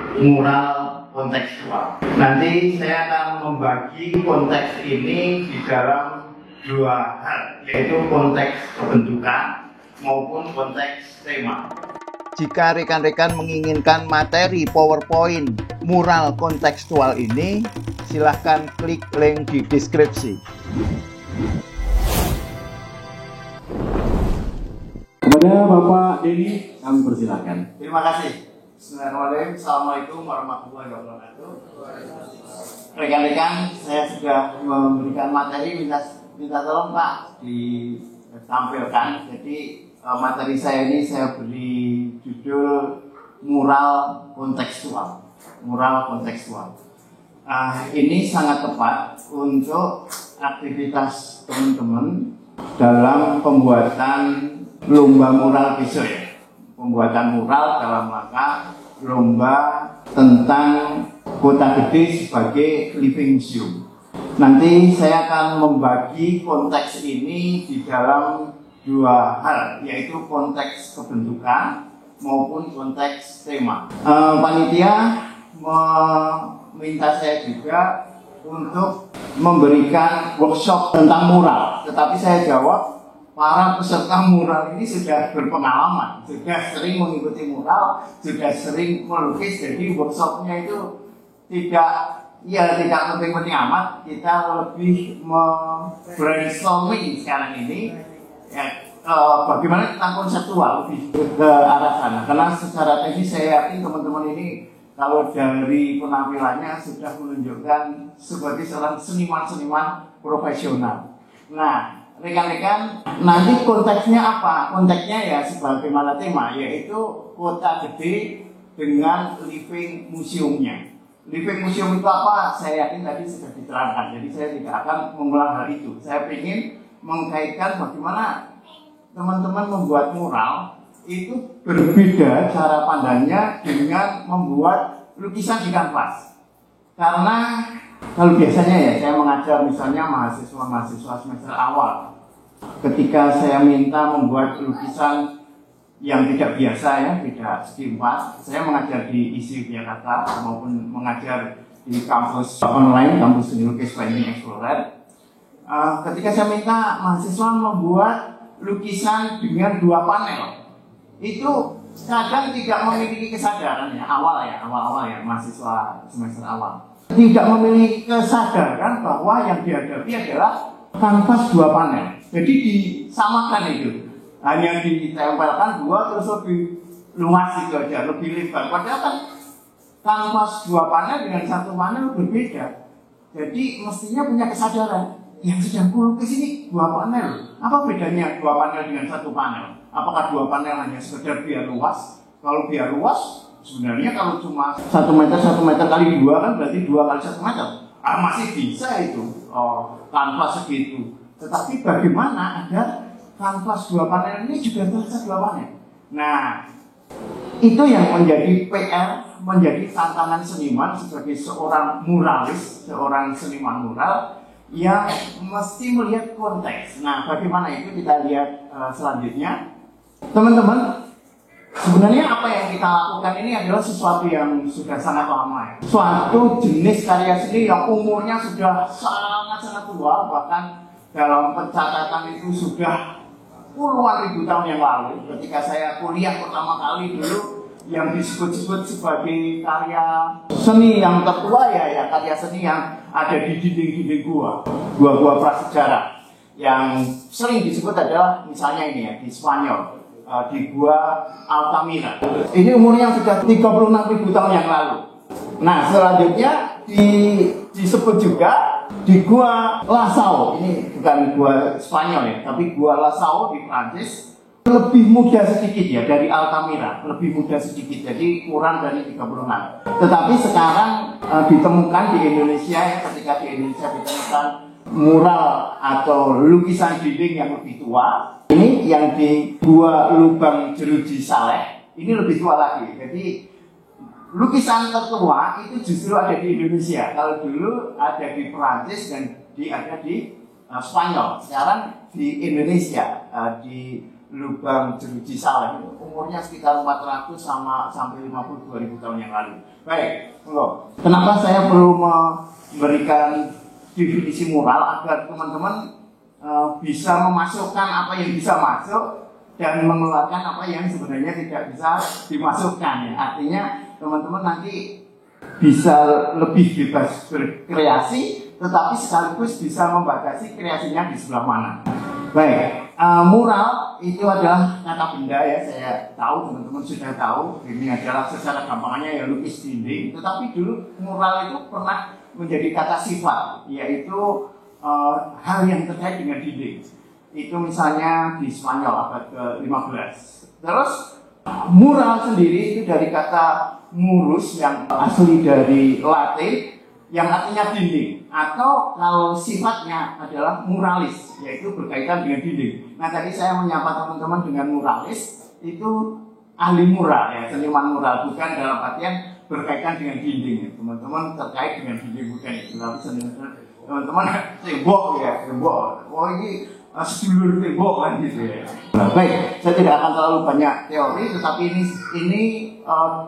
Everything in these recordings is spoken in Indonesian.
mural kontekstual. Nanti saya akan membagi konteks ini di dalam dua hal, yaitu konteks kebentukan maupun konteks tema. Jika rekan-rekan menginginkan materi PowerPoint mural kontekstual ini, silahkan klik link di deskripsi. Kepada Bapak Denny, kami persilakan. Terima kasih. Bismillahirrahmanirrahim. Assalamualaikum warahmatullahi wabarakatuh. Rekan-rekan, saya sudah memberikan materi, minta tolong Pak ditampilkan. Jadi materi saya ini saya beri judul mural kontekstual. Mural kontekstual. Ini sangat tepat untuk aktivitas teman-teman dalam pembuatan lomba mural besok ya. Pembuatan mural dalam rangka lomba tentang Kota Gede sebagai living museum. Nanti saya akan membagi konteks ini di dalam dua hal, yaitu konteks kebentukan maupun konteks tema. Panitia meminta saya juga untuk memberikan workshop tentang mural, tetapi saya jawab para peserta mural ini sudah berpengalaman, sudah sering mengikuti mural, sudah sering melukis, jadi workshopnya itu tidak penting-penting amat. Kita lebih brainstorming sekarang ini ya, bagaimana tentang konseptual lebih ke arah sana. Karena secara teknis saya yakin teman-teman ini kalau dari penampilannya sudah menunjukkan sebagai seorang seniman-seniman profesional. Nah, rekan-rekan, nanti konteksnya apa? Konteksnya ya sebagaimana tema, yaitu Kota Gede dengan living museumnya. Living museum itu apa? Saya yakin tadi sudah diterangkan, jadi saya tidak akan mengulang hal itu. Saya ingin mengkaitkan bagaimana teman-teman membuat mural itu berbeda cara pandangnya dengan membuat lukisan di kanvas. Karena kalau biasanya ya saya mengajar misalnya mahasiswa semester awal, ketika saya minta membuat lukisan yang tidak biasa ya, tidak segi 4, saya mengajar di ISI Jakarta maupun mengajar di kampus online, kampus seni lukis Painting Explorer. Ketika saya minta mahasiswa membuat lukisan dengan 2 panel, itu kadang tidak memiliki kesadaran ya, awal ya mahasiswa semester awal. Tidak memiliki kesadaran bahwa yang dihadapi adalah kanvas 2 panel. Jadi disamakan itu. Hanya ditempelkan 2 terus lebih luas itu aja, lebih lebar. Padahal kan kanvas 2 panel dengan 1 panel berbeda. Jadi mestinya punya kesadaran. Yang sedang kulukis ini 2 panel. Apa bedanya 2 panel dengan 1 panel? Apakah 2 panel hanya sekedar biar luas? Kalau biar luas, sebenarnya kalau cuma 1 meter kali 2 kan berarti 2 kali 1 meter. Masih bisa itu kanvas segitu. Tetapi bagaimana agar kanvas 2 panel ini juga terasa 2 panel? Nah, itu yang menjadi PR, menjadi tantangan seniman sebagai seorang muralis, seorang seniman mural yang mesti melihat konteks. Nah, bagaimana itu kita lihat selanjutnya. Teman-teman, sebenarnya apa yang kita lakukan ini adalah sesuatu yang sudah sangat lama ya. Suatu jenis karya seni yang umurnya sudah sangat-sangat tua, bahkan dalam pencatatan itu sudah puluhan ribu tahun yang lalu. Ketika saya kuliah pertama kali dulu, yang disebut-sebut sebagai karya seni yang tertua ya karya seni yang ada di dinding-dinding gua prasejarah. Yang sering disebut adalah misalnya ini ya, di Spanyol, di Gua Altamira. Ini umurnya sudah 36.000 tahun yang lalu. Nah, selanjutnya disebut juga di Gua Lascaux. Ini bukan Gua Spanyol ya, tapi Gua Lascaux di Prancis. Lebih muda sedikit ya dari Altamira, lebih muda sedikit, jadi kurang dari 36. Tetapi sekarang ditemukan di Indonesia ya, ketika di Indonesia ditemukan mural atau lukisan dinding yang lebih tua. Ini yang di Gua Lubang Jeruji Saleh, ini lebih tua lagi. Jadi lukisan tertua itu justru ada di Indonesia. Kalau dulu ada di Perancis dan ada di Spanyol. Sekarang di Indonesia, di lubang jeruji saleh, umurnya sekitar 400 sampai 52.000 tahun yang lalu. Baik, kenapa saya perlu memberikan definisi mural agar teman-teman bisa memasukkan apa yang bisa masuk dan mengeluarkan apa yang sebenarnya tidak bisa dimasukkan ya. Artinya teman-teman nanti bisa lebih bebas berkreasi, tetapi sekaligus bisa membatasi kreasinya di sebelah mana. Baik, mural itu adalah kata benda ya, saya tahu teman-teman sudah tahu. Ini adalah secara gampangnya ya lukis dinding. Tetapi dulu mural itu pernah menjadi kata sifat, yaitu hal yang terkait dengan dinding. Itu misalnya di Spanyol abad ke-15. Terus mural sendiri itu dari kata murus yang asli dari Latin, yang artinya dinding, atau kalau sifatnya adalah muralis, yaitu berkaitan dengan dinding. Nah tadi saya menyapa teman-teman dengan muralis, itu ahli mural ya, seniman mural, bukan dalam artian berkaitan dengan dinding. Teman-teman terkait dengan dinding bukan itu, tapi seniman teman-teman tembok ya, tembok. Oh ini sedulur tembok kan gitu ya. Nah, baik, saya tidak akan terlalu banyak teori, tetapi ini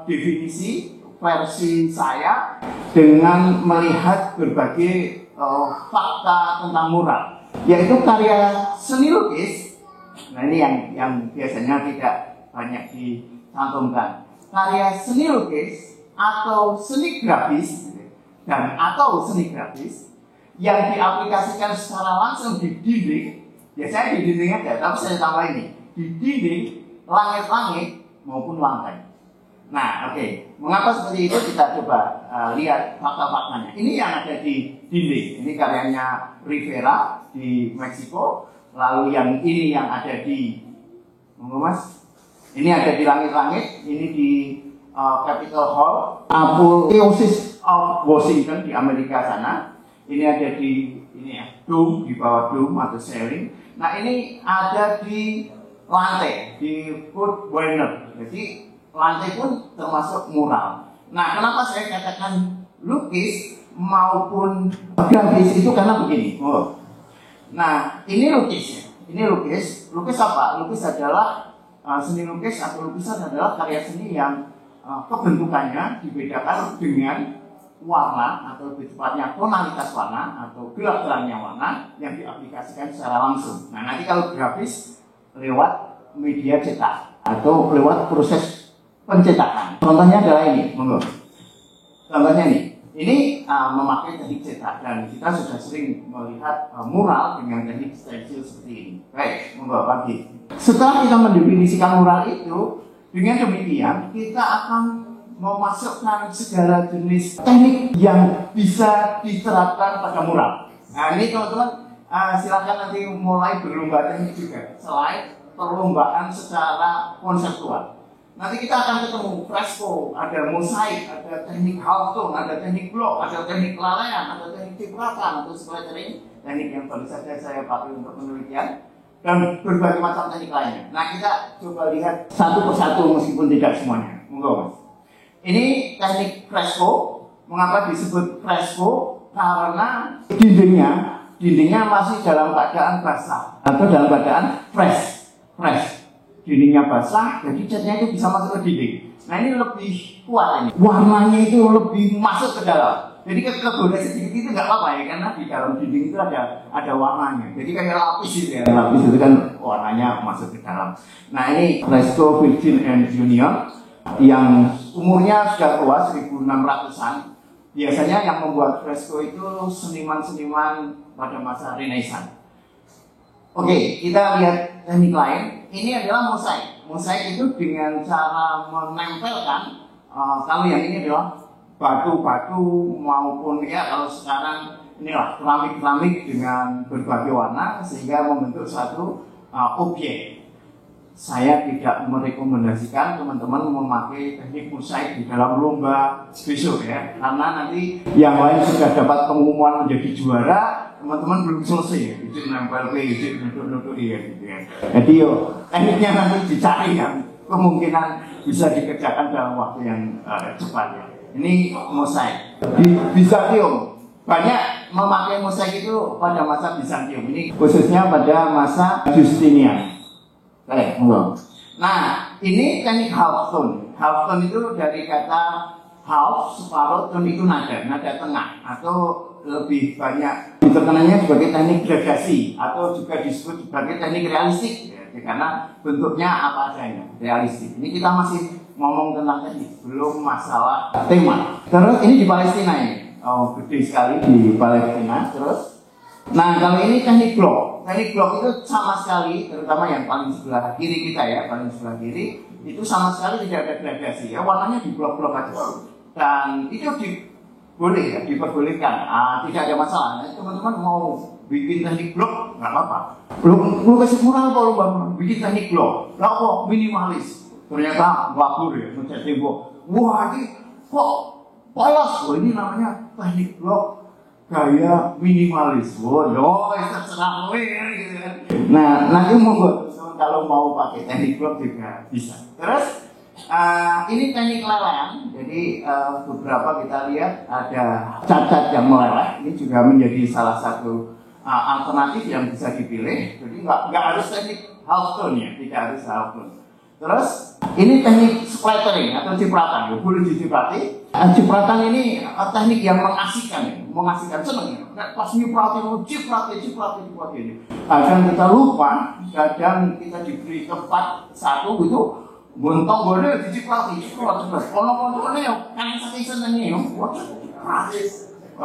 definisi versi saya dengan melihat berbagai fakta tentang mural, yaitu karya seni lukis. Nah ini yang biasanya tidak banyak dicantumkan. Karya seni lukis atau seni grafis atau seni grafis yang diaplikasikan secara langsung di dinding. Biasanya di dinding aja, tapi saya tambah ini di dinding, langit-langit maupun lantai. Nah, oke. Mengapa seperti itu? Kita coba lihat fakta-faktanya. Ini yang ada di dinding. Ini karyanya Rivera di Meksiko. Lalu yang ini yang ada di, Mas? Ini ada di langit-langit. Ini di Capitol Hall, Apotheosis of Washington di Amerika sana. Ini ada di dome, di bawah dome atau ceiling. Nah, ini ada di lantai, di Fort Warner. Jadi lantai pun termasuk mural. Nah, kenapa saya katakan lukis maupun grafis itu karena begini. Nah, ini lukis ya. Ini lukis. Lukis apa? Lukis adalah seni lukis atau lukisan adalah karya seni yang kebentukannya dibedakan dengan warna atau lebih tepatnya tonalitas warna atau gelap terangnya warna yang diaplikasikan secara langsung. Nah, nanti kalau grafis lewat media cetak atau lewat proses pencetakan. Contohnya adalah ini, monggo. Contohnya ini memakai teknik cetak dan kita sudah sering melihat mural dengan teknik stensil seperti ini. Baik, monggo pagi. Setelah kita mendefinisikan mural itu, dengan demikian kita akan memasukkan segala jenis teknik yang bisa diterapkan pada mural. Nah ini teman-teman silakan nanti mulai berlomba teknik juga, selain perlombaan secara konseptual. Nanti kita akan ketemu fresco, ada mosaik, ada teknik halftone, ada teknik blok, ada teknik kelalaian, ada teknik cipratan atau splattering, teknik yang baru saja saya pakai untuk penelitian, dan berbagai macam teknik lainnya. Nah kita coba lihat satu persatu meskipun tidak semuanya. Monggo Mas. Ini teknik fresco. Mengapa disebut fresco? Karena dindingnya masih dalam keadaan basah atau dalam keadaan fresh. Dindingnya basah, jadi catnya itu bisa masuk ke dinding. Nah ini lebih kuat ini. Warnanya itu lebih masuk ke dalam. Jadi kegoda sedikit itu nggak apa-apa ya, karena di dalam dinding itu ada warnanya. Jadi kayak lapis itu ya, lapis itu kan warnanya masuk ke dalam. Nah ini fresco Virgin and Junior yang umurnya sudah tua 1600-an. Biasanya yang membuat fresco itu seniman-seniman pada masa Renaissance. Oke, kita lihat teknik lain. Ini adalah mosaik. Mosaik itu dengan cara menempelkan, kalau yang ini adalah batu-batu maupun ya kalau sekarang inilah keramik-keramik dengan berbagai warna sehingga membentuk satu objek. Saya tidak merekomendasikan teman-teman memakai teknik mosaik di dalam lomba besok ya, karena nanti yang lain sudah dapat pengumuman menjadi juara, teman-teman belum selesai, itu nempel itu nutuk ya gitu ya. Jadi tekniknya nanti dicari yang kemungkinan bisa dikerjakan dalam waktu yang cepat ya. Ini mosaik di Bizantium, banyak memakai mosaik itu pada masa Bizantium. Ini khususnya pada masa Justinian. Baik, monggo. Nah, ini teknik half tone. Half tone itu dari kata half, separuh, tone itu nada tengah, atau lebih banyak diterkenalnya sebagai teknik gradasi, atau juga disebut sebagai teknik realistik, ya, karena bentuknya apa adanya, realistik. Ini kita masih ngomong tentang teknik, belum masalah tema. Terus ini di Palestina ini, gede sekali di Palestina. Terus, nah kalau ini teknik blok. Teknik blok itu sama sekali, terutama yang paling sebelah kiri kita ya, paling sebelah kiri, itu sama sekali tidak ada gradasi ya, warnanya di blok-blok aja. Dan itu boleh ya, diperbolehkan, tidak ada masalah. Nah, teman-teman mau bikin teknik blok, nggak apa-apa. Lu kasih mural kalau bang, bikin teknik blok, lah kok minimalis. Ternyata babur ya, ngecat tembok. Wah ini kok polos, ini namanya teknik blok gaya minimalis. Waduh, itu terserah gitu kan. Nah, nanti monggo kalau mau pakai teknik blok juga bisa. Terus ini teknik lelehan. Jadi beberapa kita lihat ada cat-cat yang meleleh. Ini juga menjadi salah satu alternatif yang bisa dipilih. Jadi nggak harus teknik half tone ya, tidak harus half tone. Terus ini teknik splattering atau cipratan, ya, boleh diciprati. Cipratan ini teknik yang mengasihkan, ya, mengasihkan, seneng ya. Pas nyipratin, ciprati ini. Kadang kita lupa, kadang kita diberi tempat satu gitu, bontong boleh diciprati, ciprati. Kalau ya, kan saking senengnya ya,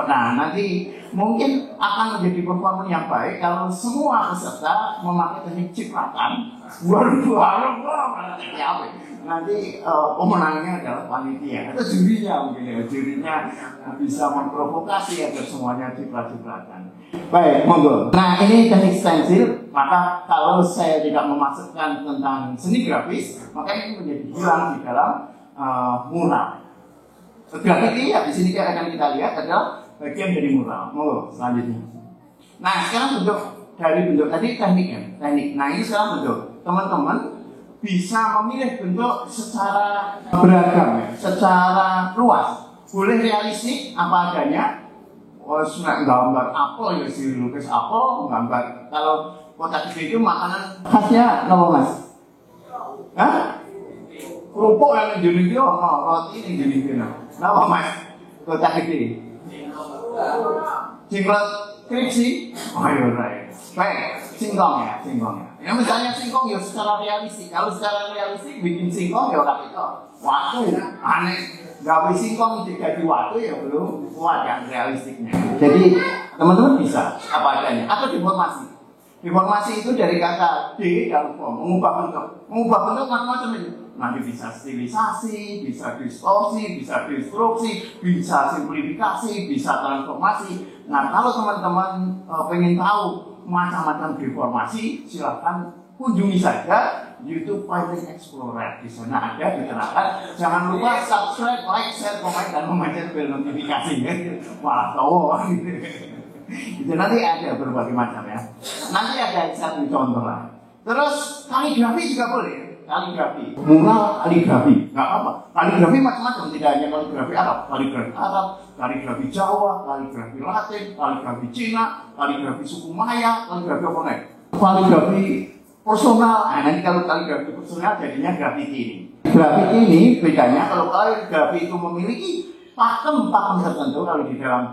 nah nanti mungkin akan menjadi performa yang baik kalau semua peserta memakai teknik cipratan. Nanti pemenangnya adalah panitia atau jurinya mungkin ya, jurinya bisa memprovokasi agar semuanya ciprat-cipratan. Baik, monggo. Nah ini teknik stensil, maka kalau saya tidak memasukkan tentang seni grafis, maka ini menjadi hilang di dalam mural. Grafiti ya di sini akan kita lihat adalah bagian dari mural. Monggo selanjutnya. Nah sekarang bentuk tadi tekniknya, teknik. Nah ini sekarang bentuk. Teman-teman bisa memilih bentuk secara beragam ya, secara luas. Boleh realistik apa adanya. Gambar apel ya si lukis apel, gambar kalau kotak gede itu makanan khasnya apa mas? Hah? Kerupuk yang jenis itu, roti yang jenis itu. Kenapa mas? Kotak gede. Singkong kripsi. Oh iya right. Baik, singkong ya. Ya misalnya singkong ya secara realistik. Kalau secara realistik bikin singkong ya orang itu waktu aneh. Gawe singkong jadi waktu ya belum kuat yang realistiknya. Jadi teman-teman bisa apa adanya atau deformasi. Deformasi itu dari kata deform, mengubah bentuk macam-macam itu. Nanti bisa stilisasi, bisa distorsi, bisa destruksi, bisa simplifikasi, bisa transformasi. Nah kalau teman-teman pengen tahu macam-macam deformasi, silahkan kunjungi saja YouTube Python Explorer. Di sana ada diterangkan. Jangan lupa subscribe, like, share, komen, dan memencet bel notifikasi. Malah tahu itu nanti ada berbagai macam ya. Nanti ada satu contoh lah. Terus kaligrafi juga boleh. Kaligrafi, mural kaligrafi, nggak apa. Kaligrafi macam-macam, tidak hanya kaligrafi Arab, kaligrafi Jawa, kaligrafi Latin, kaligrafi Cina, kaligrafi suku Maya, kaligrafi apa nih? Kaligrafi personal. Nah, nanti kalau kaligrafi personal jadinya grafiti ini. Grafiti ini bedanya kalau kaligrafi itu memiliki pakem tertentu. Kalau di dalam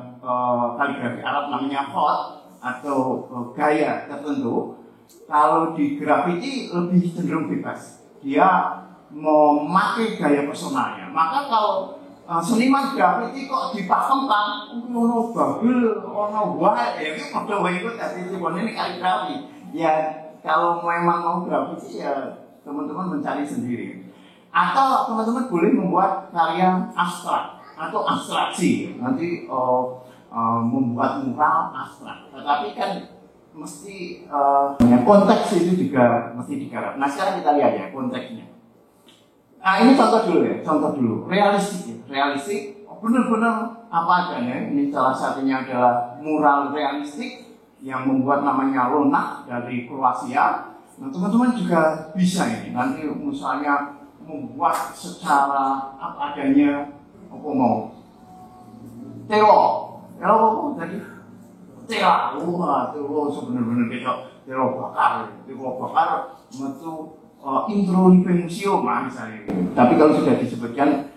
kaligrafi Arab namanya khot atau gaya tertentu. Kalau di grafiti lebih cenderung bebas. Dia memakai gaya personalnya. Maka kalau seniman grafiti kok dipakemkan, ono bagel, ono wae, ya itu padha wae iku dadi ini kaligrafi. Ya kalau memang mau grafiti ya teman-teman mencari sendiri. Atau teman-teman boleh membuat karya abstrak atau abstraksi. Nanti membuat mural abstrak. Tetapi kan mesti konteks itu juga mesti digarap. Nah sekarang kita lihat ya konteksnya. Nah ini contoh dulu, realistik ya. Realistik benar-benar apa adanya. Ini salah satunya adalah mural realistik yang membuat namanya Lona dari Kroasia. Nah teman-teman juga bisa ini. Nanti misalnya membuat secara apa adanya, apa mau telo apa tadi? Wah, itu benar-benar besok bakar metu intro museum misalnya. Tapi kalau sudah disebutkan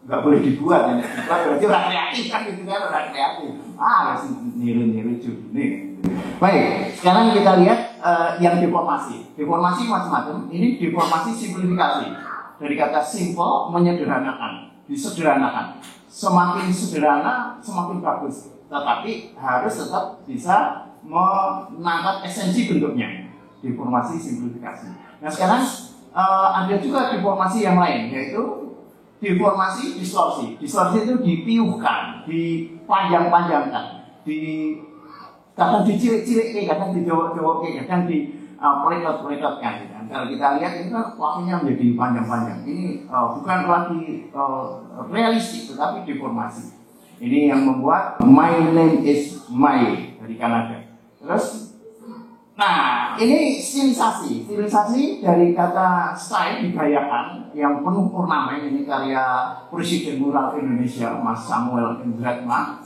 nggak boleh dibuat, ya berarti orang kreatif kan gitu kan, orang kreatif. Harus niru-niru nih. Baik, sekarang kita lihat yang deformasi. Deformasi macam-macam. Ini deformasi simplifikasi. Dari kata simple, menyederhanakan, disederhanakan. Semakin sederhana, semakin bagus. Tetapi harus tetap bisa menangkap esensi bentuknya. Deformasi simplifikasi. Nah sekarang ada juga deformasi yang lain, yaitu deformasi distorsi. Distorsi itu dipiuhkan, dipanjang-panjangkan, kadang dicilik-cilik, kadang dijawab-jawab, kadang dipeletot-peletotkan. Kalau kita lihat ini kan waktunya menjadi panjang-panjang. Ini bukan lagi realistik, tetapi deformasi. Ini yang membuat My Name Is My dari Kanada. Terus, nah ini stilisasi. Stilisasi dari kata style, digayakan, yang penuh ornamen. Ini karya Presiden Mural Indonesia, Mas Samuel Indratma.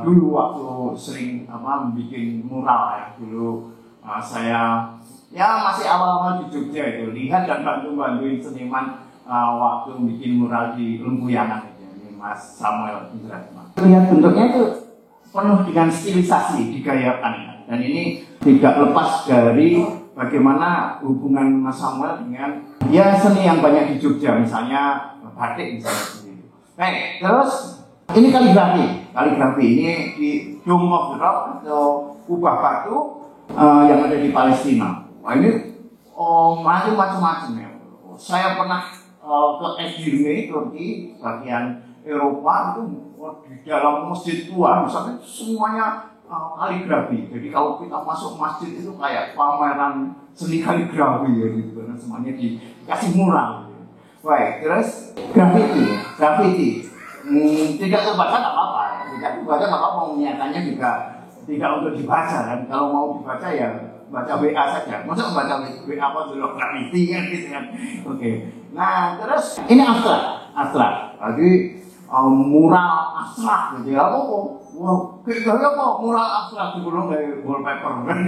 Dulu waktu sering bikin mural ya, dulu saya ya masih awal-awal di Jogja itu lihat dan bantu-bantuin seniman waktu bikin mural di Lempuyangan itu, ini Mas Samuel Indratma. Lihat bentuknya itu penuh dengan stilisasi, digayakan, dan ini tidak lepas dari bagaimana hubungan Mas Samuel dengan ya seni yang banyak di Jogja, misalnya batik misalnya sendiri. Baik, terus ini kaligrafi ini di Dome of the Rock atau kubah batu yang ada di Palestina. Wah ini macam-macam ya. Saya pernah ke Edirne, Turki, bagian Eropa itu di dalam masjid tua, misalnya semuanya kaligrafi. Jadi kalau kita masuk masjid itu kayak pameran seni kaligrafi ya gitu, karena semuanya dikasih mural. Baik, terus graffiti. Tidak terbaca nggak apa-apa, tidak terbaca nggak apa-apa, nyatanya juga tidak untuk dibaca kan. Kalau mau dibaca ya baca WA saja. Masa baca WA apa dulu graffiti kan gitu kan. Oke. Nah terus ini abstrak. Jadi mural abstrak gitu ya. Wah, kayak apa mural abstrak sebelum dari wallpaper kan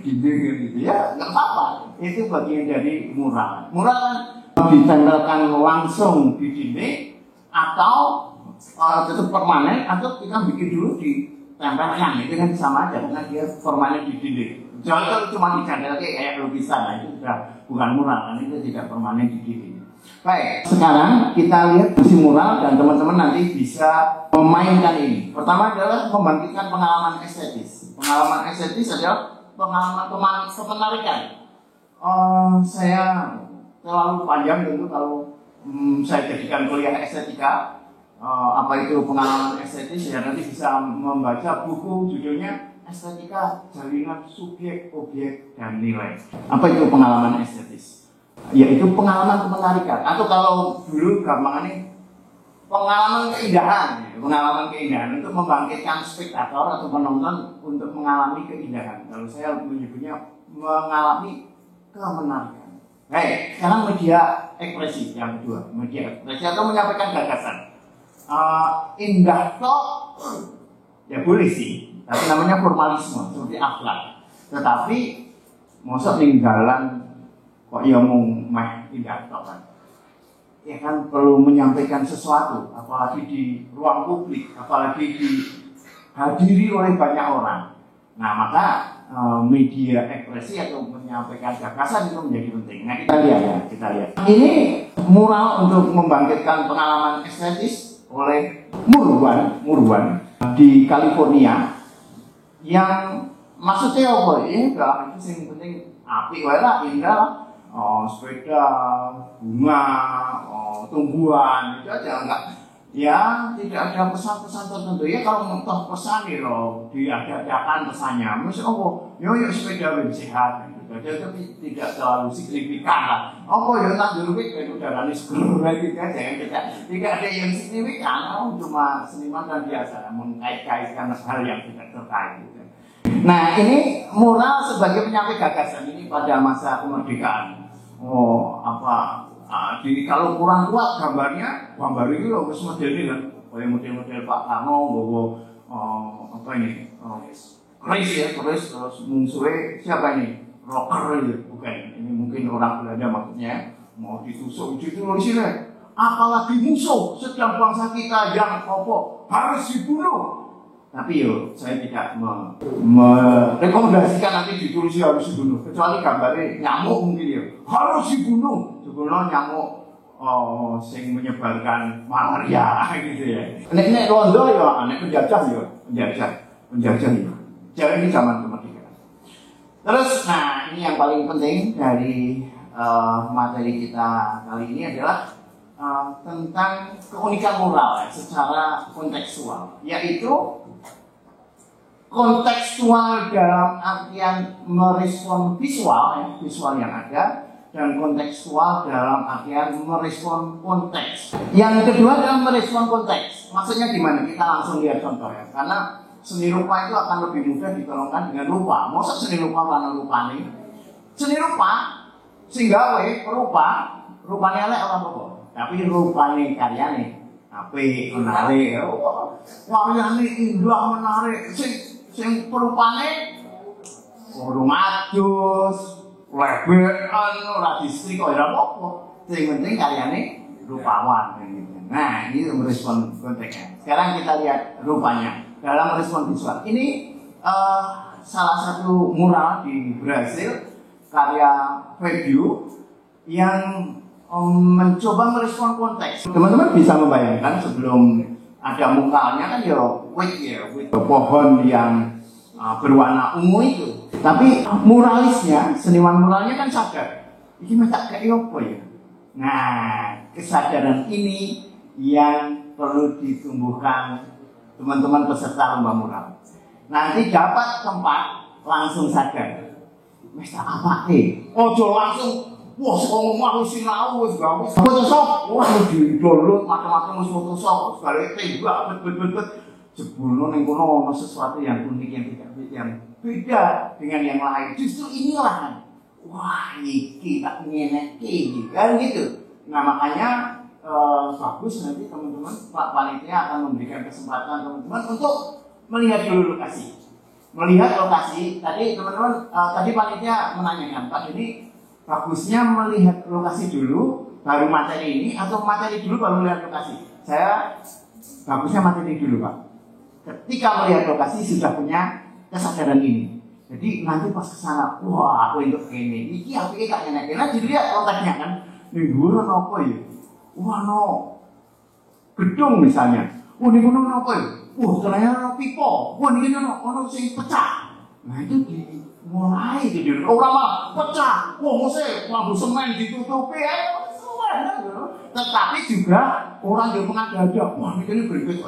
gitu ya. Nggak apa-apa. Itu bagian dari mural. Mural kan ditempelkan langsung di dinding atau tetap permanen, atau kita bikin dulu ditempelkan, itu kan sama aja karena dia permanen di dinding. Jadi kalau cuma ditempelkan kayak lukisan, nah itu sudah bukan mural, karena itu tidak permanen di dinding. Baik, sekarang kita lihat fungsi mural dan teman-teman nanti bisa memainkan ini. Pertama adalah membangkitkan pengalaman estetis. Pengalaman estetis adalah pengalaman kemenarikan. Saya terlalu panjang tentu kalau saya jadikan kuliah estetika, apa itu pengalaman estetis, ya nanti bisa membaca buku judulnya Estetika Jalinan Subjek, Objek, dan Nilai. Apa itu pengalaman estetis? Yaitu pengalaman kemenarikan, atau kalau dulu gampangannya pengalaman keindahan untuk membangkitkan spektator atau penonton untuk mengalami keindahan. Kalau saya menyebutnya mengalami kemenarikan. Baik, sekarang media ekspresi yang kedua, media ekspresi atau menyampaikan gagasan. Indah kok, ya boleh sih, tapi namanya formalisme seperti akhlak. Tetapi masa ninggalan kok ya mau indah kok kan? Ya kan perlu menyampaikan sesuatu, apalagi di ruang publik, apalagi dihadiri oleh banyak orang. Nah maka media ekspresi atau menyampaikan gagasan itu menjadi penting. Nah kita lihat. Ini mural untuk membangkitkan pengalaman estetis oleh Murwan di California, yang maksudnya apa? Itu yang penting api lah, indah, sepeda, bunga, tumbuhan itu aja enggak. Ya tidak ada pesan-pesan tertentu ya, kalau toh pesan loh diadakan pesannya mesti yuk sepeda lebih sehat gitu. Jadi tidak terlalu signifikan lah. Tak dulu itu udaranya seger gitu aja, tidak ada yang signifikan. Cuma seniman dan biasa mengkait-kaitkan hal yang tidak terkait gitu. Nah ini mural sebagai penyampai gagasan ini pada masa kemerdekaan. Kalau kurang kuat gambar ini loh model ini kan, kayak model-model Pak Karno, keris ya, keris terus musuhnya siapa ini? Rocker itu, bukan? Ini mungkin orang Belanda maksudnya mau ditusuk ditulisin apalagi musuh sedang bangsa kita yang harus dibunuh. Tapi saya tidak merekomendasikan nanti ditulis harus dibunuh, kecuali gambarnya nyamuk mungkin harus dibunuh. Sebelumnya nyamuk sing menyebarkan malaria gitu ya. Nek Londo nek penjajah ya. Jadi ini zaman kemerdekaan. Terus, nah ini yang paling penting dari materi kita kali ini adalah tentang keunikan moral secara kontekstual, yaitu kontekstual dalam artian merespon visual yang ada, dan kontekstual dalam artian merespon konteks. Yang kedua adalah merespon konteks. Maksudnya gimana? Kita langsung lihat contoh ya. Karena seni rupa itu akan lebih mudah ditolongkan dengan rupa. Masa seni rupa warna rupa nih? Seni rupa sehingga rupanya elek orang apa? Tapi rupanya karyanya apik, menarik. Waryane indah menarik. Sing perupane urung adus, lebekan, ora distrik kok ora apa-apa. Sing penting karyane rupawan. Nah, ini merespon konteksnya. Sekarang kita lihat rupanya dalam merespon visual. Ini salah satu mural di Brasil karya Fabio yang mencoba merespon konteks. Teman-teman bisa membayangkan sebelum ada mukanya kan wit pohon yang berwarna ungu itu. Tapi muralisnya, seniman muralnya kan sadar. Ini mata kayak apa ya? Nah, kesadaran ini yang perlu ditumbuhkan teman-teman peserta lomba mural. Nanti dapat tempat langsung sadar. Mesta apa ojo langsung wah ngomong aku sinau wis bagus. Photoshop, wah di-download macam-macam wis Photoshop, segala tembak bet. Jebulno ning kono ono sesuatu yang unik yang beda dengan yang lain. Justru inilah wah iki tak ngene iki kan gitu. Nah, makanya bagus nanti teman-teman Pak Panitia akan memberikan kesempatan teman-teman untuk melihat dulu lokasi. Melihat lokasi, tadi teman-teman tadi Panitia menanyakan, Pak, jadi bagusnya melihat lokasi dulu baru materi ini atau materi dulu baru melihat lokasi? Saya bagusnya materi dulu, Pak. Ketika melihat lokasi sudah punya kesadaran ini. Jadi nanti pas kesana, wah aku untuk ini tak enak. Karena dilihat konteksnya kan, nih gue apa ya? Wah no gedung misalnya. Wah ini gue apa ya? Wah ternyata pipo. Wah ini ono sing pecah. Nah itu dimulai jadi orang mah pecah. Wah mesti lampu semen ditutupi tetapi juga orang yang mengada-ada. Wah ini berikut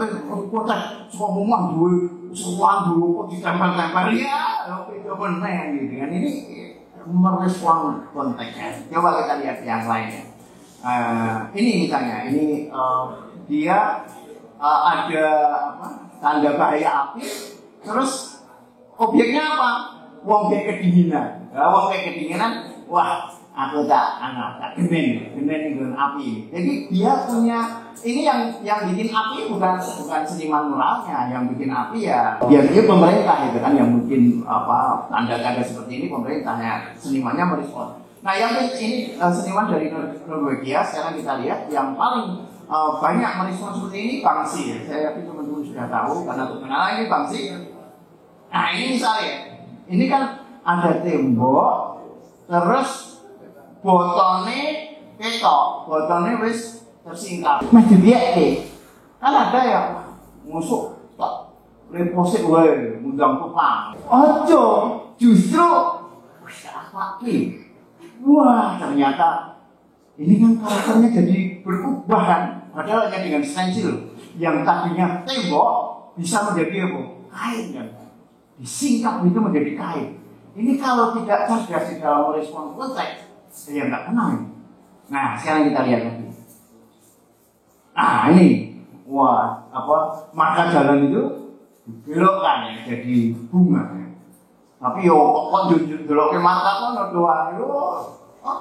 kotak semua dua sesuatu kok ditempel-tempel ya. Itu benar gitu kan. Ini merespon konteksnya. Coba kita lihat yang lainnya. Ini misalnya, dia ada tanda bahaya api, terus objeknya apa? Wong kayak kedinginan. Wong kayak kedinginan, wah aku tak gemen dengan api. Jadi dia punya ini yang bikin api bukan seniman muralnya, yang bikin api ya biasanya pemerintah itu kan yang bikin tanda-tanda seperti ini pemerintahnya, senimannya merespon. Nah yang ini seniman dari Norwegia sekarang kita lihat yang paling banyak merespon seperti ini Banksy. Saya yakin teman-teman sudah tahu karena terkenal ini Banksy. Nah ini misalnya, ini kan ada tembok, terus botolnya ketok, botolnya wis tersingkap. Mas dia kan ada ya musuk tak reposit wae ngundang tukang. Ojo, justru wis apa ki? Wah, ternyata ini kan karakternya jadi berubah kan. Padahal hanya dengan stensil yang tadinya tembok bisa menjadi apa? Kain kan. Disingkap itu menjadi kain. Ini kalau tidak cerdas di dalam merespon konteks, ya nggak kenal. Nah, sekarang kita lihat lagi. Nah, ini, wah, marka jalan itu dibelokkan ya, jadi bunga. Ya. Tapi yo kok delok ke marka kan doang yo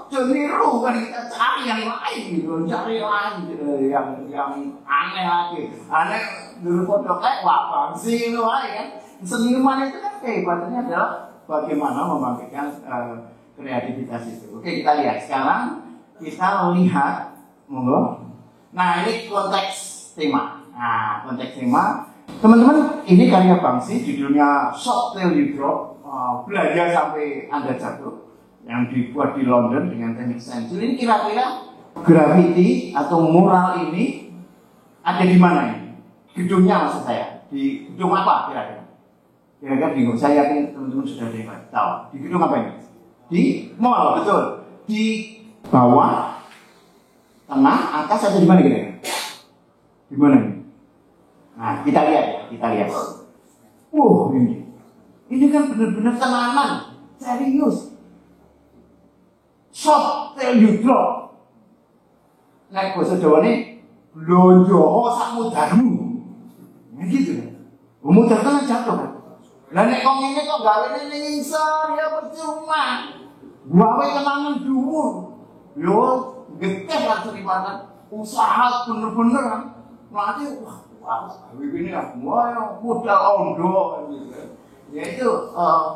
niru kan, kita cari yang lain gitu, cari yang aneh lagi. Aneh dulu foto kayak wah sih itu kan. Seniman itu kan kehebatannya adalah bagaimana membangkitkan kreativitas itu. Oke, kita lihat sekarang, kita lihat, monggo. Nah, ini konteks tema. Nah, konteks tema, teman-teman, ini karya Banksy, judulnya Shot Till You Drop, belajar sampai Anda jatuh, yang dibuat di London dengan teknik stencil. Ini kira-kira graffiti atau mural ini ada di mana ini? Gedungnya maksud saya, di gedung apa kira-kira? Kira-kira bingung, saya yakin teman-teman sudah ada yang tahu. Di gedung apa ini? Di mall, betul. Di bawah, tengah, atas atau di mana kira-kira? Di mana ini? Nah, kita lihat ya, kita lihat. Ini kan benar-benar tenanan, serius. Shot Till You Drop. Nek basa Jawane blonjo samudarmu. Nah gitu kan. Mudar kan jatuh kan. Lah nek kok ngene kok gawe ning isor ya percuma. Gawe kenangan dhuwur. Yo getih lah cerita usaha bener-bener kan. Nanti wah ini lah modal ondo gitu. Yaitu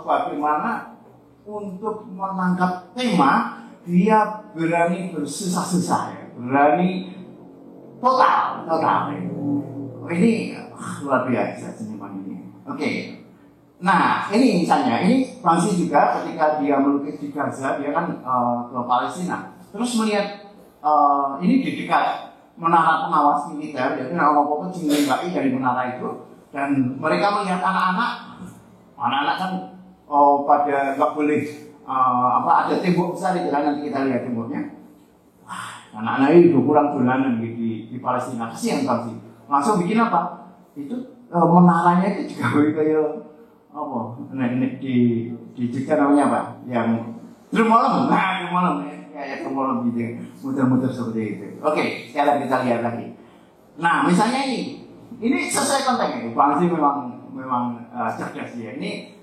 bagaimana untuk menangkap tema dia berani bersusah-susah ya, berani total. Ini luar biasa seniman ini. Oke. Nah, ini misalnya, ini Banksy juga ketika dia melukis di Gaza, dia kan ke Palestina. Terus melihat ini di dekat menara pengawas militer, jadi orang-orang menembaki dari menara itu, dan mereka melihat anak-anak kan pada nggak boleh ada tembok besar di jalan, nanti kita lihat temboknya. Wah, anak-anak ini udah kurang dolanan di Palestina, kasihan Banksy. Langsung bikin apa? Itu menaranya itu juga kayak apa? Nah ini di Jogja namanya apa? Yang Drumolem, kayak Drumolem gitu, muter-muter seperti itu. Oke, sekarang kita lihat lagi. Nah, misalnya ini sesuai konteksnya. Banksy memang cerdas ya. Ini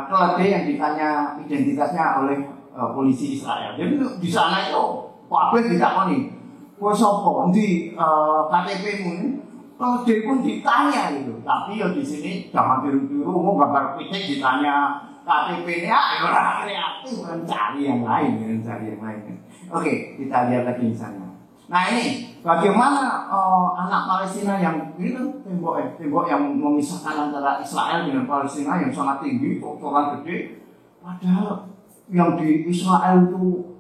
keledai yang ditanya identitasnya oleh polisi Israel. Jadi di sana itu kabeh ditakoni, kowe sapa? Endi KTP-mu? Keledai pun ditanya gitu. Tapi ya di sini jangan tiru-tiru, mau gambar pitik ditanya KTP-nya, ya orang kreatif, mencari yang lain. Oke, kita lihat lagi misalnya. Nah ini bagaimana anak Palestina yang ini kan tembok yang memisahkan antara Israel dengan Palestina yang sangat tinggi, kotoran gede. Padahal yang di Israel itu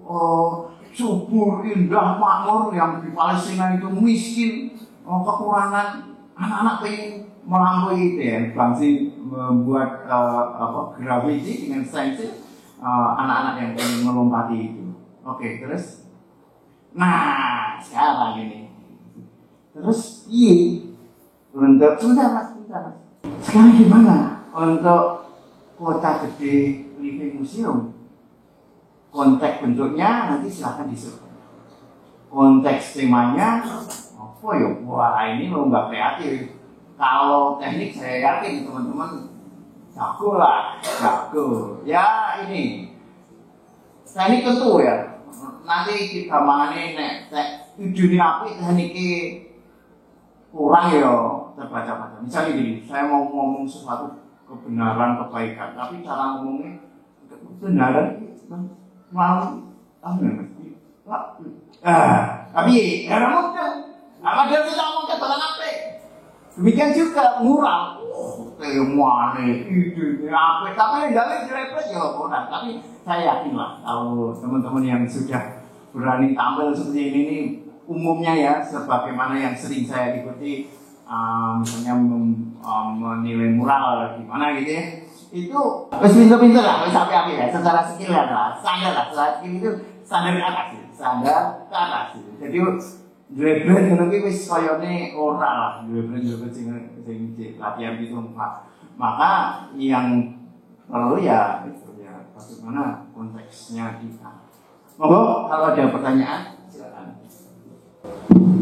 subur, indah, makmur, yang di Palestina itu miskin, kekurangan. Anak-anak pengen melampaui itu ya. Banksy membuat graffiti dengan stencil anak-anak yang pengen melompati itu. Oke, terus. Nah, sekarang ini. Terus untuk sebentar mas. Sekarang gimana untuk kota gede living museum? Konteks bentuknya nanti silahkan disuruh. Konteks temanya apa ya? Wah ini lomba kreatif. Kalau teknik saya yakin teman-teman jago. Ya ini teknik tentu ya. Nanti kita mengenai ide apa teknik kurang ya terbaca-baca. Misalnya gini, saya mau ngomong sesuatu kebenaran, kebaikan, tapi cara ngomongnya kebenaran malu tapi karena mudah. Apa dia tidak ngomong kebenaran apa? Demikian juga mural. Temuan ide apa? Tapi dari jelek ya kurang. Tapi saya yakin lah kalau teman-teman yang sudah berani tampil seperti ini umumnya ya, sebagaimana yang sering saya ikuti, misalnya menilai mural gimana gitu ya, itu pinter-pinter lah, sampai akhir ya, secara skill lah, standar lah, secara skill itu standar ke atas. Jadi Drebret ngono ki wis koyone ora lah, drebret sing latihan gitu. Maka yang perlu ya itu ya bagaimana konteksnya kita. Monggo kalau ada pertanyaan silakan.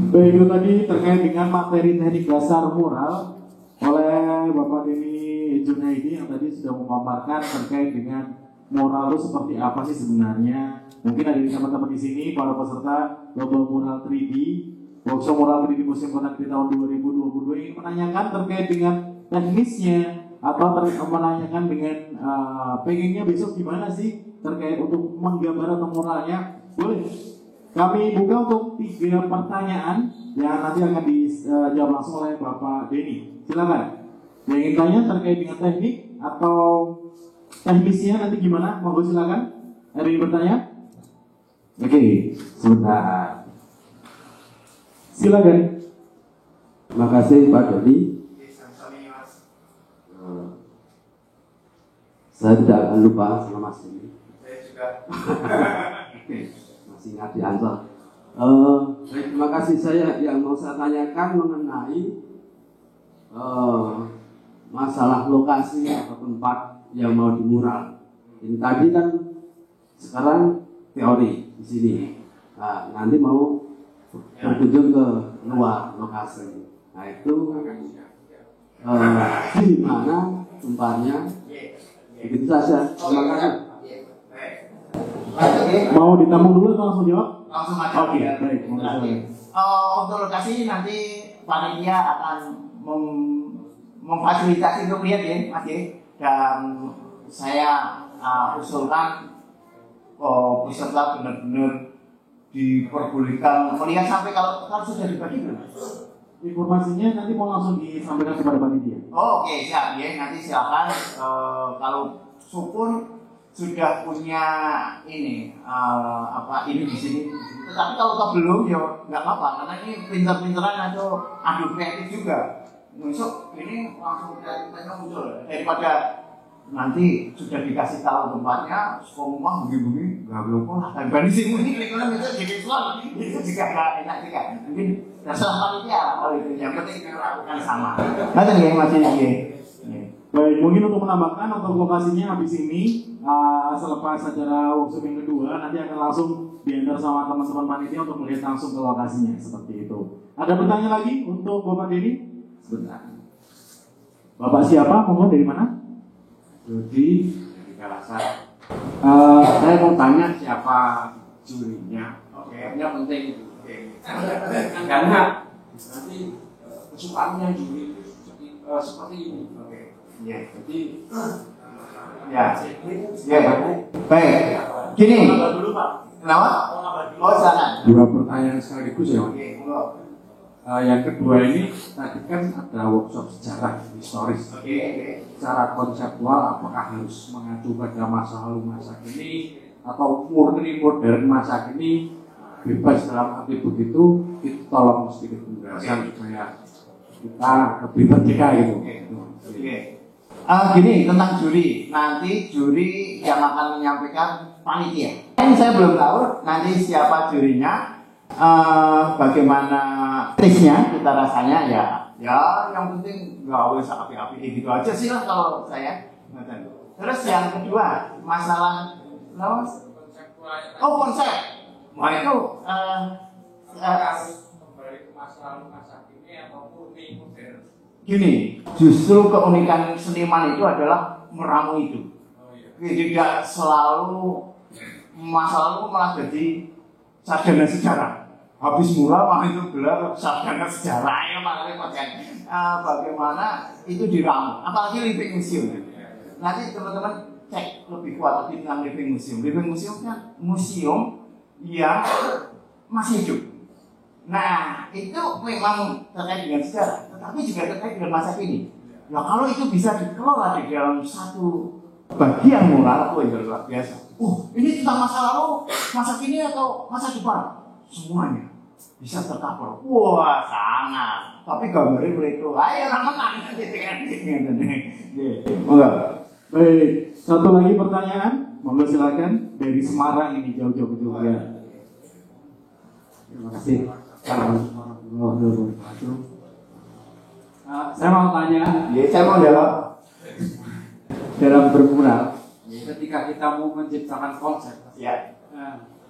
Baik, itu tadi terkait dengan materi teknik dasar mural oleh Bapak Denny Junaidi yang tadi sudah memaparkan terkait dengan mural itu seperti apa sih sebenarnya. Mungkin ada teman-teman di sini para peserta lomba mural 3D, workshop mural 3D Museum Kota Kediri tahun 2022 ingin menanyakan terkait dengan teknisnya atau menanyakan dengan pengennya besok gimana sih terkait untuk menggambar atau muralnya. Boleh kami buka untuk 3 pertanyaan yang nanti akan dijawab langsung oleh Bapak Denny. Silakan. Yang ingin tanya terkait dengan teknik atau teknisnya nanti gimana? Monggo silakan. Ada yang bertanya? Oke, sebentar. Silakan. Terima kasih Pak Dodi. Saya tidak akan lupa sama Mas ini. Saya juga. Masih ingat di Ancol. Terima kasih. Saya yang mau saya tanyakan mengenai masalah lokasi atau tempat yang mau dimural. Ini tadi kan sekarang teori di sini. Nah, nanti mau berkunjung ke luar lokasi. Nah itu di mana tempatnya? Begitu saja. Terima kasih. Mau ditampung dulu atau langsung jawab? Langsung aja. Oke, baik. Untuk lokasi nanti panitia akan memfasilitasi untuk lihat ya, Mas ya. Dan saya usulkan peserta benar-benar diperbolehkan melihat sampai kalau sudah dibagi belum? Informasinya nanti mau langsung disampaikan kepada panitia. Oh, oke, siap ya. Nanti silakan kalau syukur sudah punya ini ini di sini. Tetapi kalau belum ya nggak apa-apa karena ini pinter-pinteran atau adu kreatif juga. Besok ini langsung kreatifnya muncul daripada nanti sudah dikasih tahu tempatnya semua begini nggak lupa lah daripada di sini ini kalau bisa jadi soal itu juga nggak enak juga mungkin terserah panitia kalau itu yang penting kan sama. Nanti ya masih ini. Baik, mungkin untuk menambahkan untuk lokasinya habis ini selepas acara workshop yang kedua nanti akan langsung diantar sama teman-teman panitia untuk melihat langsung ke lokasinya seperti itu. Ada pertanyaan lagi untuk Bapak Denny? Sebentar. Bapak siapa? Monggo dari mana? Dodi dari Kalasan. Saya mau tanya siapa jurinya. Oke, yang penting itu. Karena nanti kesukaannya juri itu seperti ini. Oke. Ya. Jadi Baik. Gini. Kenapa? Oh, sana. dua pertanyaan sekaligus ya. Oke, Yang kedua ini tadi kan ada workshop sejarah historis. Oke. Secara konseptual apakah harus mengacu pada masa lalu masa kini atau murni modern masa kini, bebas dalam arti begitu, itu tolong sedikit penjelasan supaya kita lebih merdeka gitu. Oke. Gini tentang juri, nanti juri yang akan menyampaikan panitia. Ini saya belum tahu nanti siapa jurinya, bagaimana taste-nya, kita rasanya ya yang penting nggak usah api-api gitu aja sih lah kalau saya. Terus yang kedua masalah konsep. Nah itu gini, justru keunikan seniman itu adalah meramu itu. Tidak selalu masa lalu malah jadi sarjana sejarah. Habis mural malah itu gelar sarjana sejarah ya malah repot kan. Bagaimana itu diramu, apalagi living museum. Nanti teman-teman cek lebih kuat lagi tentang living museum. Living museum kan museum yang masih hidup. Nah, itu memang terkait dengan sejarah, tetapi juga terkait dengan masa kini. Nah, kalau itu bisa dikelola di dalam satu bagian mural, itu luar biasa. Ini tentang masa lalu, masa kini atau masa depan, semuanya bisa tercover. Wah, sangat. Tapi gambarnya begitu. Ayo ramekan gitu kan. Enggak. Baik, satu lagi pertanyaan, monggo silakan dari Semarang ini jauh-jauh ke Jogja. Terima kasih. Assalamualaikum warahmatullahi wabarakatuh. Saya mau tanya, Saya mau jawab. Dalam bermural, ketika kita mau menciptakan konsep, Ya.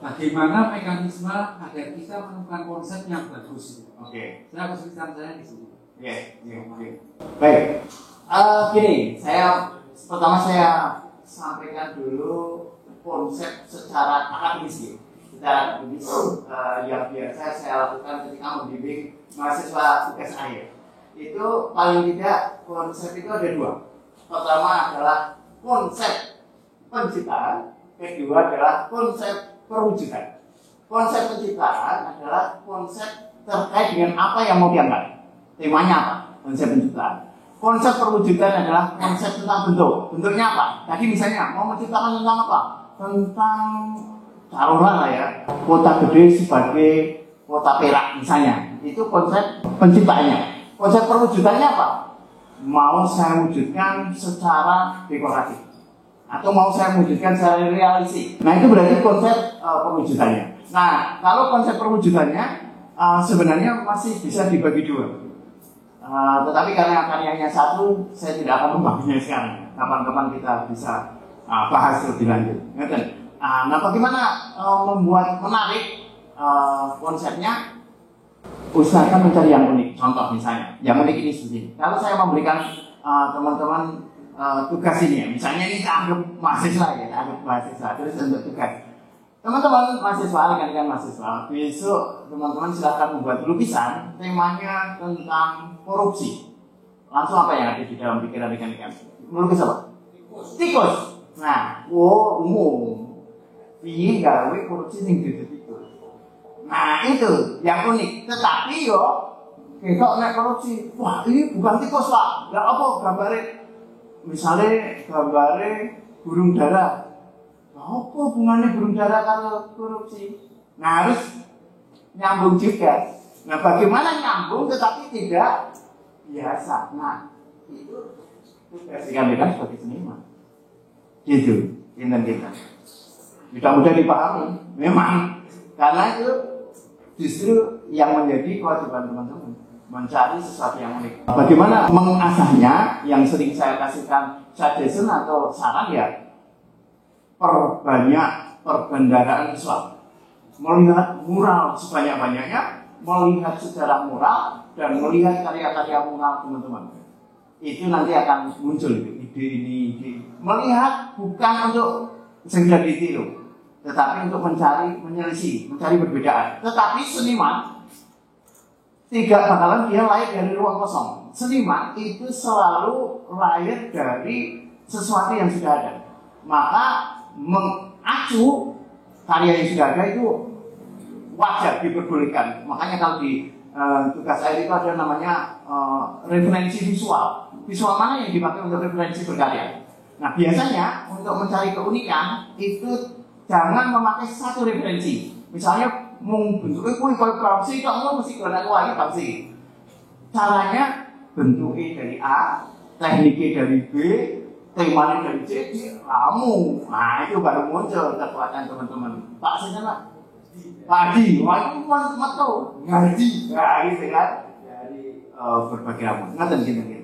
bagaimana mekanisme agar kita menemukan konsep yang bagus? Oke. Saya kesulitan saya di sini. Oke. Baik. Gini, pertama saya sampaikan dulu konsep secara akademis ya. Secara akademis yang biasa saya lakukan ketika membimbing mahasiswa UKS akhir. Itu paling tidak konsep itu ada dua. Pertama adalah konsep penciptaan, kedua adalah konsep perwujudan. Konsep penciptaan adalah konsep terkait dengan apa yang mau diangkat. Temanya apa? Konsep penciptaan. Konsep perwujudan adalah konsep tentang bentuk. Bentuknya apa? Tadi misalnya mau menciptakan tentang apa? Tentang taruhlah lah ya, kota gede sebagai kota Perak misalnya. Itu konsep penciptaannya. Konsep perwujudannya apa? Mau saya wujudkan secara dekoratif atau mau saya wujudkan secara realistik. Nah itu berarti konsep perwujudannya. Nah kalau konsep perwujudannya sebenarnya masih bisa dibagi dua. Tetapi karena karyanya satu, saya tidak akan membaginya sekarang. Kapan-kapan kita bisa bahas lebih lanjut. Nah bagaimana membuat menarik konsepnya? Usahakan mencari yang unik. Contoh misalnya, yang unik ini seperti ini. Kalau saya memberikan teman-teman tugas ini ya, misalnya ini anggap mahasiswa ya, anggap mahasiswa terus untuk tugas. Teman-teman mahasiswa, rekan-rekan mahasiswa, besok teman-teman silakan membuat lukisan temanya tentang korupsi. Langsung apa yang ada di dalam pikiran rekan-rekan? Melukis apa? Tikus. Nah, umum. Piye gawe korupsi sing tikus. Nah, itu yang unik. Tetapi yo ketok nek korupsi, wah ini bukan tikus, Pak. Lah apa gambare? Misalnya gambare burung dara. Apa hubungannya burung dara kalau korupsi? Nah harus nyambung juga. Nah bagaimana nyambung tetapi tidak biasa? Nah itu tugas rekan-rekan sebagai seniman. Gitu, kita. Mudah-mudahan dipahami. Memang karena itu justru yang menjadi kewajiban teman-teman mencari sesuatu yang unik. Bagaimana mengasahnya? Yang sering saya kasihkan suggestion atau saran ya. Perbanyak perbendaharaan visual, melihat mural sebanyak-banyaknya, melihat sejarah mural dan melihat karya-karya mural teman-teman. Itu nanti akan muncul ide ini. Melihat bukan untuk sekedar ditiru, tetapi untuk mencari menyelisih, mencari perbedaan. Tetapi seniman tidak bakalan dia lahir dari ruang kosong. Seniman itu selalu lahir dari sesuatu yang sudah ada. Maka mengacu karya yang sudah ada itu wajar diperbolehkan. Makanya kalau di tugas akhir itu ada namanya referensi visual. Visual mana yang dipakai untuk referensi berkarya? Nah biasanya untuk mencari keunikan itu jangan memakai satu referensi. Misalnya bentuknya kuih kalau bangsi, kamu mesti kena kuahnya bangsi. Caranya bentuknya dari A, tekniknya dari B, temanya dari C, kamu. Nah itu baru muncul kekuatan teman-teman. Pak siapa? Padi, wah itu mantap ngaji. Nah gitu kan dari berbagai amat. Ngerti gitu.